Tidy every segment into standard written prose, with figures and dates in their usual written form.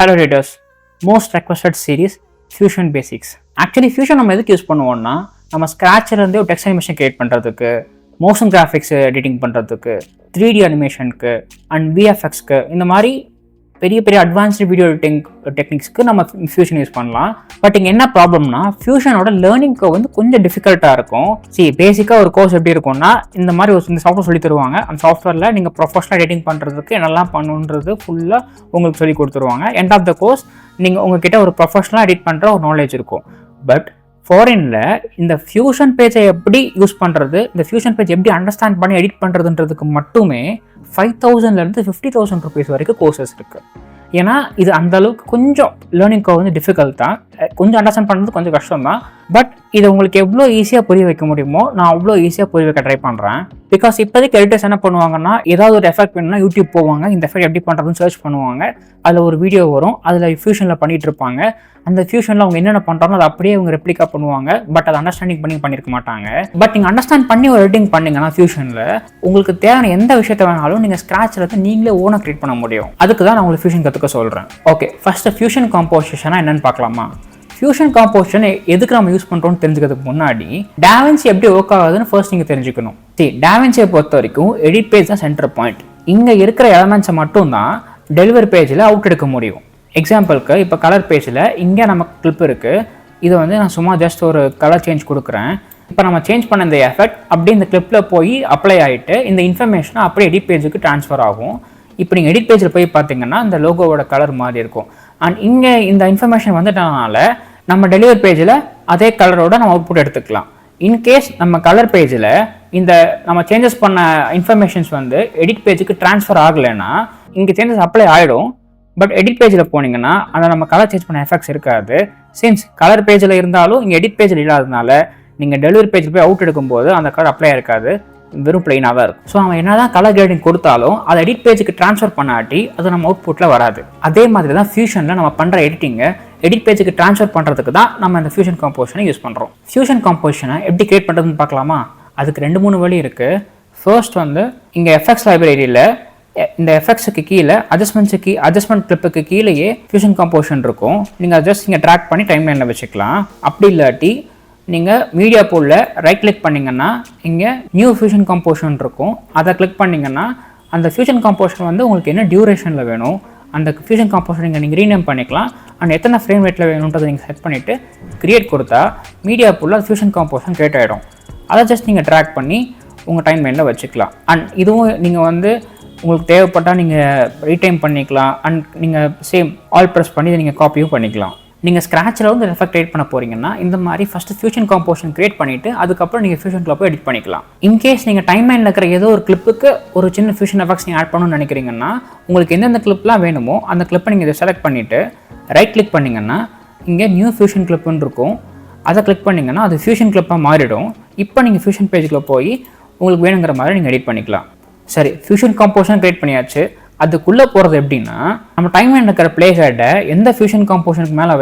Hello readers, most requested series Fusion Basics. Actually Fusion நம்ம எதுக்கு use பண்ணுவோம்னா நம்ம ஸ்க்ராட்ச்ல இருந்து ஒரு டெக்ஸ்ட் அனிமேஷன் கிரியேட் பண்றதுக்கு, மோஷன் கிராஃபிக்ஸ் எடிட்டிங் பண்றதுக்கு, 3D அனிமேஷனுக்கு அண்ட் VFXக்கு இந்த மாதிரி பெரிய பெரிய அட்வான்ஸ்டு வீடியோ எடிட்டிங் டெக்னிக்ஸ்க்கு நம்ம ஃபியூஷன் யூஸ் பண்ணலாம். பட் இங்கே என்ன ப்ராப்ளம்னா ஃபியூஷனோட லேர்னிங்க்கு வந்து கொஞ்சம் டிஃபிகல்ட்டாக இருக்கும். பேசிக்காக ஒரு கோர்ஸ் எப்படி இருக்கும்னா இந்த மாதிரி ஒரு இந்த சாஃப்ட்வேர் சொல்லி தருவாங்க. அந்த சாஃப்ட்வேரில் நீங்கள் ப்ரொஃபஷனல் எடிட்டிங் பண்ணுறதுக்கு என்னெல்லாம் பண்ணணுன்றது ஃபுல்லாக உங்களுக்கு சொல்லி கொடுத்துருவாங்க. எண்ட் ஆஃப் த கோர்ஸ் நீங்கள் உங்ககிட்ட ஒரு ப்ரொஃபஷனலாக எடிட் பண்ணுற ஒரு நாலேஜ் இருக்கும். பட் ஃபாரின்ல இந்த ஃபியூஷன் பேஜை எப்படி யூஸ் பண்ணுறது, இந்த ஃபியூஷன் பேஜ் எப்படி அண்டர்ஸ்டாண்ட் பண்ணி எடிட் பண்ணுறதுன்றதுக்கு மட்டுமே 5,000 50,000 rupees வரைக்கும் கோர்சஸ் இருக்குது. ஏன்னா இது அந்த அளவுக்கு கொஞ்சம் லேர்னிங்க்கு வந்து டிஃபிகல்ட் தான், கொஞ்சம் அண்டர்ஸ்டாண்ட் பண்ணுறது கொஞ்சம் கஷ்டம் தான். பட் இதை உங்களுக்கு எவ்வளோ ஈஸியாக புரிய வைக்க முடியுமோ நான் அவ்வளோ ஈஸியாக புரிய வைக்க ட்ரை பண்ணுறேன். பிகாஸ் இப்போதைக்கு எடிட்டர்ஸ் என்ன பண்ணுவாங்கன்னா, ஏதாவது ஒரு எஃபெக்ட் வேணும்னா யூடியூப் போவாங்க, இந்த எஃபெக்ட் எப்படி பண்ணுறதுன்னு சர்ச் பண்ணுவாங்க, அதில் ஒரு வீடியோ வரும், அதில் ஃபியூஷனில் பண்ணிகிட்டு இருப்பாங்க. அந்த ஃபியூஷனில் அவங்க என்னென்ன பண்ணுறாங்களோ அதை அப்படியே அவங்க ரெப்ளிகா பண்ணுவாங்க. பட் அதை அண்டர்ஸ்டாண்டிங் பண்ணியிருக்க மாட்டாங்க. பட் நீங்கள் அண்டர்ஸ்டாண்ட் பண்ணி ஒரு எடிட்டிங் பண்ணிங்கன்னா ஃபியூஷனில் உங்களுக்கு தேவையான எந்த விஷயத்தை வேணாலும் நீங்கள் ஸ்க்ராட்சில் இருந்து நீங்களே ஓனாக கிரியேட் பண்ண முடியும். அதுக்கு தான் நான் உங்களுக்கு ஃபியூஷன் கற்றுக்க சொல்கிறேன். ஓகே, ஃபஸ்ட்டு ஃபியூஷன் காம்போசிஷனா என்னென்னு பார்க்கலாமா? ஃபியூஷன் காம்போசிஷன் எதுக்கு நம்ம யூஸ் பண்ணுறோம்னு தெரிஞ்சுக்கிறதுக்கு முன்னாடி டாவின்சி எப்படி ஒர்க் ஆகுதுன்னு ஃபர்ஸ்ட் நீங்கள் தெரிஞ்சுக்கணும். டாவின்சியை பொறுத்த வரைக்கும் எடிட் பேஜ் தான் சென்டர் பாயிண்ட். இங்கே இருக்கிற எலமெண்ட்ஸை மட்டும் தான் டெலிவரி பேஜில் அவுட் எடுக்க முடியும். எக்ஸாம்பிளுக்கு இப்போ கலர் பேஜில் இங்கே நமக்கு கிளிப் இருக்குது. இதை வந்து நான் சும்மா ஜஸ்ட் ஒரு கலர் சேஞ்ச் கொடுக்குறேன். இப்போ நம்ம சேஞ்ச் பண்ண இந்த எஃபெக்ட் அப்படியே இந்த கிளிப்பில் போய் அப்ளை ஆகிட்டு இந்த இன்ஃபர்மேஷனை அப்படியே எடிட் பேஜுக்கு ட்ரான்ஸ்ஃபர் ஆகும். இப்போ நீங்கள் எடிட் பேஜில் போய் பார்த்தீங்கன்னா இந்த லோகோவோட கலர் மாதிரி இருக்கும். அண்ட் இங்கே இந்த இன்ஃபர்மேஷன் வந்துட்டனால நம்ம டெலிவரி பேஜில் அதே கலரோட நம்ம அவுட்புட் எடுத்துக்கலாம். இன்கேஸ் நம்ம கலர் பேஜில் இந்த நம்ம சேஞ்சஸ் பண்ண இன்ஃபர்மேஷன்ஸ் வந்து எடிட் பேஜுக்கு ட்ரான்ஸ்ஃபர் ஆகலைன்னா இங்கே சேஞ்சஸ் அப்ளை ஆகிடும். பட் எடிட் பேஜில் போனீங்கன்னா அந்த நம்ம கலர் சேஞ்ச் பண்ண எஃபெக்ட்ஸ் இருக்காது. சின்ஸ் கலர் பேஜில் இருந்தாலும் இங்கே எடிட் பேஜில் இல்லாததுனால நீங்கள் டெலிவரி பேஜில் போய் அவுட் எடுக்கும்போது அந்த கலர் அப்ளை இருக்காது, வெறும் பிளெயினாக தான் இருக்கும். ஸோ அவன் என்ன தான் கலர் கிரேடிங் கொடுத்தாலும் அதை எடிட் பேஜுக்கு ட்ரான்ஸ்ஃபர் பண்ணாட்டி அது நம்ம அவுட்புட்டில் வராது. அதே மாதிரி தான் ஃபியூஷனில் நம்ம பண்ணுற எடிட்டிங்கை எடிட் பேஜுக்கு ட்ரான்ஸ்ஃபர் பண்ணுறதுக்கு தான் நம்ம இந்த ஃபியூஷன் காம்போசிஷனை யூஸ் பண்ணுறோம். ஃபியூஷன் காம்போசிஷனை எப்படி கிரியேட் பண்ணுறதுன்னு பார்க்கலாமா? அதுக்கு 2-3 வழி இருக்குது. ஃபர்ஸ்ட் வந்து இங்கே எஃபெக்ட்ஸ் லைப்ரரியில் இந்த எஃபெக்ட்ஸுக்கு கீழே அட்ஜஸ்ட்மெண்ட் கிளிப்புக்கு கீழேயே ஃபியூஷன் காம்போசிஷன் இருக்கும். நீங்கள் ஜஸ்ட் இங்கே ட்ராக் பண்ணி டைம் லைனில் வச்சுக்கலாம். அப்படி இல்லாட்டி நீங்கள் மீடியா பூலில் ரைட் கிளிக் பண்ணிங்கன்னா இங்கே நியூ ஃபியூஷன் காம்போசிஷன் இருக்கும். அதை கிளிக் பண்ணிங்கன்னா அந்த ஃபியூஷன் காம்போசிஷன் வந்து உங்களுக்கு என்ன டியூரேஷனில் வேணும் அந்த ஃபியூஷன் காம்போசிஷன் நீங்கள் ரீநேம் பண்ணிக்கலாம். அண்ட் எத்தனை ஃப்ரேம் ரேட்டில் வேணுன்றதை நீங்கள் செட் பண்ணிவிட்டு கிரியேட் கொடுத்தா மீடியா பூலில் ஃபியூஷன் காம்போசிஷன் கிரியேட் ஆகிடும். அதை ஜஸ்ட் நீங்கள் ட்ராக் பண்ணி உங்கள் டைம் லைனில் வச்சுக்கலாம். அண்ட் இதுவும் நீங்கள் வந்து உங்களுக்கு தேவைப்பட்டால் நீங்கள் ரீடைம் பண்ணிக்கலாம். அண்ட் நீங்கள் சேம் ஆல் ப்ரெஸ் பண்ணி நீங்கள் காப்பியும் பண்ணிக்கலாம். நீங்கள் ஸ்க்ராட்சில் வந்து எஃபெக்ட் கிரியேட் பண்ண போகிறீங்கன்னா இந்த மாதிரி ஃபஸ்ட்டு ஃபியூஷன் காம்போசிஷன் கிரியேட் பண்ணிவிட்டு அதுக்கப்புறம் நீங்கள் ஃபியூஷன் கிளிப்பை எடிட் பண்ணிக்கலாம். இன்கேஸ் நீங்கள் டைம் லைனில் இருக்கிற ஏதோ ஒரு கிளிப்புக்கு ஒரு சின்ன ஃபியூஷன் எஃபெக்ட்ஸ் நீங்கள் ஆட் பண்ணணும்னு நினைக்கிறீங்கன்னா உங்களுக்கு எந்தெந்த கிளிப்லாம் வேணுமோ அந்த கிளிப்பை நீங்கள் இதை செலக்ட் பண்ணிவிட்டு ரைட் கிளிக் பண்ணிங்கன்னா இங்கே நியூ ஃபியூஷன் கிளிப்புன்னு இருக்கும். அதை கிளிக் பண்ணிங்கன்னா அது ஃபியூஷன் கிளிப்பாக மாறிடும். இப்போ நீங்கள் ஃபியூஷன் பேஜுக்குள்ளே போய் உங்களுக்கு வேணுங்கிற மாதிரி நீங்கள் எடிட் பண்ணிக்கலாம். சரி, ஃபியூஷன் காம்போசிஷன் கிரியேட் பண்ணியாச்சு. அதுக்குள்ளே போகிறது எப்படின்னா நம்ம டைம் லைனில் இருக்கிற பிளே ஹெட்டை எந்த ஃபியூஷன் காம்போசிஷனுக்கு மேலே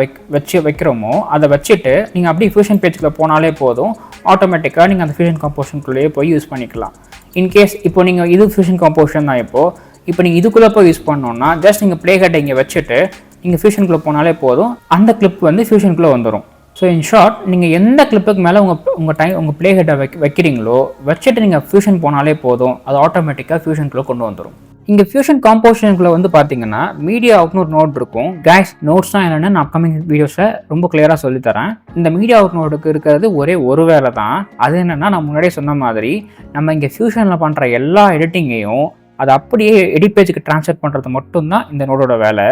வைக்கிறோமோ அதை வச்சுட்டு நீங்கள் அப்படியே ஃபியூஷன் பேஜுக்குள்ளே போனாலே போதும். ஆட்டோமேட்டிக்காக நீங்கள் அந்த ஃபியூஷன் காம்போசிஷனுக்குள்ளேயே போய் யூஸ் பண்ணிக்கலாம். இன்கேஸ் இப்போ நீங்கள் இது ஃபியூஷன் காம்போசிஷன் தான் இப்போ நீங்கள் இதுக்குள்ளே போய் யூஸ் பண்ணோன்னா ஜஸ்ட் நீங்கள் பிளே ஹெட்டை இங்கே வச்சுட்டு நீங்கள் ஃபியூஷனுக்குள்ளே போனாலே போதும். அந்த கிளிப் வந்து ஃபியூஷனுக்குள்ளே வந்துடும். ஸோ இன் ஷார்ட் நீங்கள் எந்த கிளிப்புக்கு மேலே உங்கள் பிளே ஹெட்டை வைக்கிறீங்களோ வச்சுட்டு நீங்கள் ஃபியூஷன் போனாலே போதும், அது ஆட்டோமேட்டிக்காக ஃபியூஷனுக்குள்ளே கொண்டு வந்துடும். இங்கே ஃபியூஷன் காம்போசிஷனுக்குள்ளே வந்து பார்த்தீங்கன்னா மீடியா அவுட்னு ஒரு நோட் இருக்கும். கேஸ் நோட்ஸ் தான் என்னென்னு நான் அப்கமிங் வீடியோஸை ரொம்ப கிளியராக சொல்லித்தரேன். இந்த மீடியா அவுட் நோட்டுக்கு இருக்கிறது ஒரே ஒரு வேலை தான். அது என்னென்னா நான் முன்னாடியே சொன்ன மாதிரி நம்ம இங்கே ஃபியூஷனில் பண்ணுற எல்லா எடிட்டிங்கையும் அதை அப்படியே எடிட் பேஜுக்கு ட்ரான்ஸ்ஃபர் பண்ணுறது மட்டும்தான் இந்த நோட்டோட வேலை.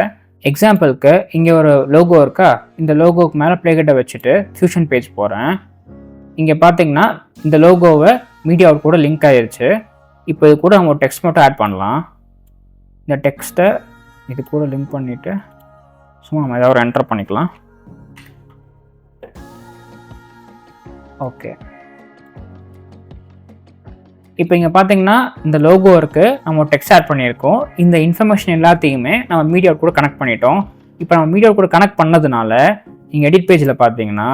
எக்ஸாம்பிளுக்கு இங்கே ஒரு லோகோ இருக்கா, இந்த லோகோவுக்கு மேலே பிளேகெட்டை வச்சுட்டு ஃபியூஷன் பேஜ் போகிறேன். இங்கே பார்த்தீங்கன்னா இந்த லோகோவை மீடியா அவுட் கூட லிங்க் ஆகிருச்சு. இப்போ இது கூட நம்ம ஒரு டெக்ஸ்ட் மட்டும் ஆட் பண்ணலாம். இந்த டெக்ஸ்ட்டை இது கூட லிங்க் பண்ணிவிட்டு சும்மா நம்ம ஏதாவது ஒரு என்டர் பண்ணிக்கலாம். ஓகே, இப்போ இங்கே பார்த்தீங்கன்னா இந்த லோகோ இருக்குது, நம்ம ஒரு டெக்ஸ்ட் ஆட் பண்ணியிருக்கோம். இந்த இன்ஃபர்மேஷன் எல்லாத்தையுமே நம்ம மீடியா கூட கனெக்ட் பண்ணிட்டோம். இப்போ நம்ம மீடியா கூட கனெக்ட் பண்ணதுனால இங்கே எடிட் பேஜில் பார்த்தீங்கன்னா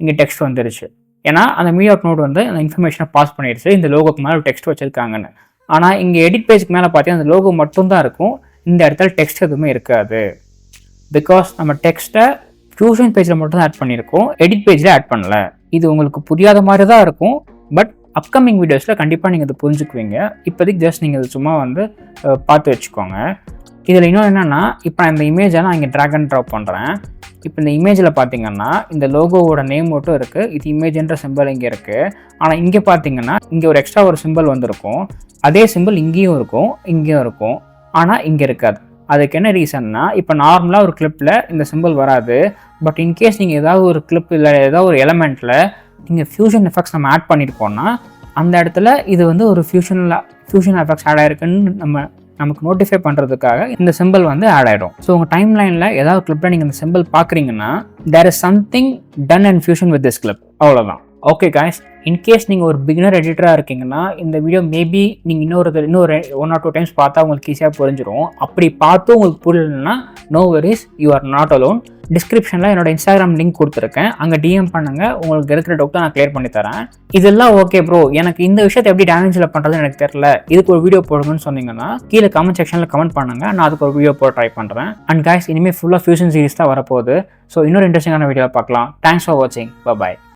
இங்கே டெக்ஸ்ட் வந்துருச்சு. ஏன்னா அந்த மீடியா நோட் வந்து அந்த இன்ஃபர்மேஷனை பாஸ் பண்ணிடுச்சு இந்த லோகோக்கு மேலே ஒரு டெக்ஸ்ட் வச்சுருக்காங்கன்னு. ஆனால் இங்கே எடிட் பேஜுக்கு மேலே பார்த்தீங்கன்னா அந்த லோகோ மட்டும்தான் இருக்கும், இந்த இடத்துல டெக்ஸ்ட் எதுவுமே இருக்காது. பிகாஸ் நம்ம டெக்ஸ்ட்டை ஃபியூஷன் பேஜில் மட்டும் தான் ஆட் பண்ணியிருக்கோம், எடிட் பேஜில் ஆட் பண்ணல. இது உங்களுக்கு புரியாத மாதிரி தான் இருக்கும், பட் அப்கமிங் வீடியோஸில் கண்டிப்பாக நீங்கள் அதை புரிஞ்சுக்குவீங்க. இப்போதைக்கு ஜஸ்ட் நீங்கள் இது சும்மா வந்து பார்த்து வச்சுக்கோங்க. இதில் இன்னொன்று என்னென்னா, இப்போ நான் இந்த இமேஜை நான் இங்கே ட்ராக் அண்ட் ட்ராப் பண்ணுறேன். இப்போ இந்த இமேஜில் பார்த்தீங்கன்னா இந்த லோகோவோட நேம் மட்டும் இருக்குது, இது இமேஜ்ன்ற சிம்பிள் இங்கே இருக்குது. ஆனால் இங்கே பார்த்தீங்கன்னா இங்கே ஒரு எக்ஸ்ட்ரா ஒரு சிம்பிள் வந்துருக்கும், அதே சிம்பிள் இங்கேயும் இருக்கும் இங்கேயும் இருக்கும், ஆனால் இங்கே இருக்காது. அதுக்கு என்ன ரீசன்னா, இப்போ நார்மலாக ஒரு கிளிப்பில் இந்த சிம்பிள் வராது, பட் இன்கேஸ் நீங்கள் ஏதாவது ஒரு கிளிப் இல்லை ஏதாவது ஒரு எலமெண்ட்டில் நீங்கள் ஃபியூஷன் எஃபெக்ட்ஸ் நம்ம ஆட் பண்ணியிருக்கோன்னா அந்த இடத்துல இது வந்து ஒரு ஃபியூஷன் எஃபெக்ட்ஸ் ஆட் ஆகிருக்குன்னு நமக்கு நோட்டிஃபை பண்ணுறதுக்காக இந்த சிம்பிள் வந்து ஆட் ஆகிடும். ஸோ உங்கள் டைம் லைனில் ஏதாவது கிளிப்பில் நீங்கள் இந்த சிம்பிள் பார்க்குறீங்கன்னா there is something done and fusion with this clip, அவ்வளோதான். ஓகே காய்ஸ், இன்கேஸ் நீங்கள் ஒரு பிகினர் எடிட்டராக இருக்கீங்கன்னா இந்த வீடியோ மேபி நீங்கள் இன்னொரு 1 or 2 டைம்ஸ் பார்த்தா உங்களுக்கு ஈஸியாக புரிஞ்சிடும். அப்படி பார்த்து உங்களுக்கு புரியலன்னா no worries, you are not alone. டிஸ்கிரிப்ஷனில் என்னோட இன்ஸ்டாகிராம் லிங்க் கொடுத்துருக்கேன், அங்கே டிஎம் பண்ணுங்கள், உங்களுக்கு இருக்கிற டவுட்டை நான் கிளியர் பண்ணி தரேன். இதெல்லாம் ஓகே ப்ரோ, எனக்கு இந்த விஷயத்தை எப்படி டேமேஜில் பண்ணுறதுன்னு எனக்கு தெரியல, இதுக்கு ஒரு வீடியோ போடுங்கன்னு சொன்னீங்கன்னா கீழே கமெண்ட் செக்ஷனில் கமெண்ட் பண்ணுங்கள், நான் அதுக்கு ஒரு வீடியோ போட ட்ரை பண்ணுறேன். அண்ட் காய்ஸ், இனிமேல் ஃபுல்லாக ஃபியூஷன் சீரிஸ் தான் வரப்போகுது. ஸோ இன்னொரு இன்ட்ரெஸ்டிங்கான வீடியோவில் பார்க்கலாம். தேங்க்ஸ் ஃபார் வாட்சிங், பாய்.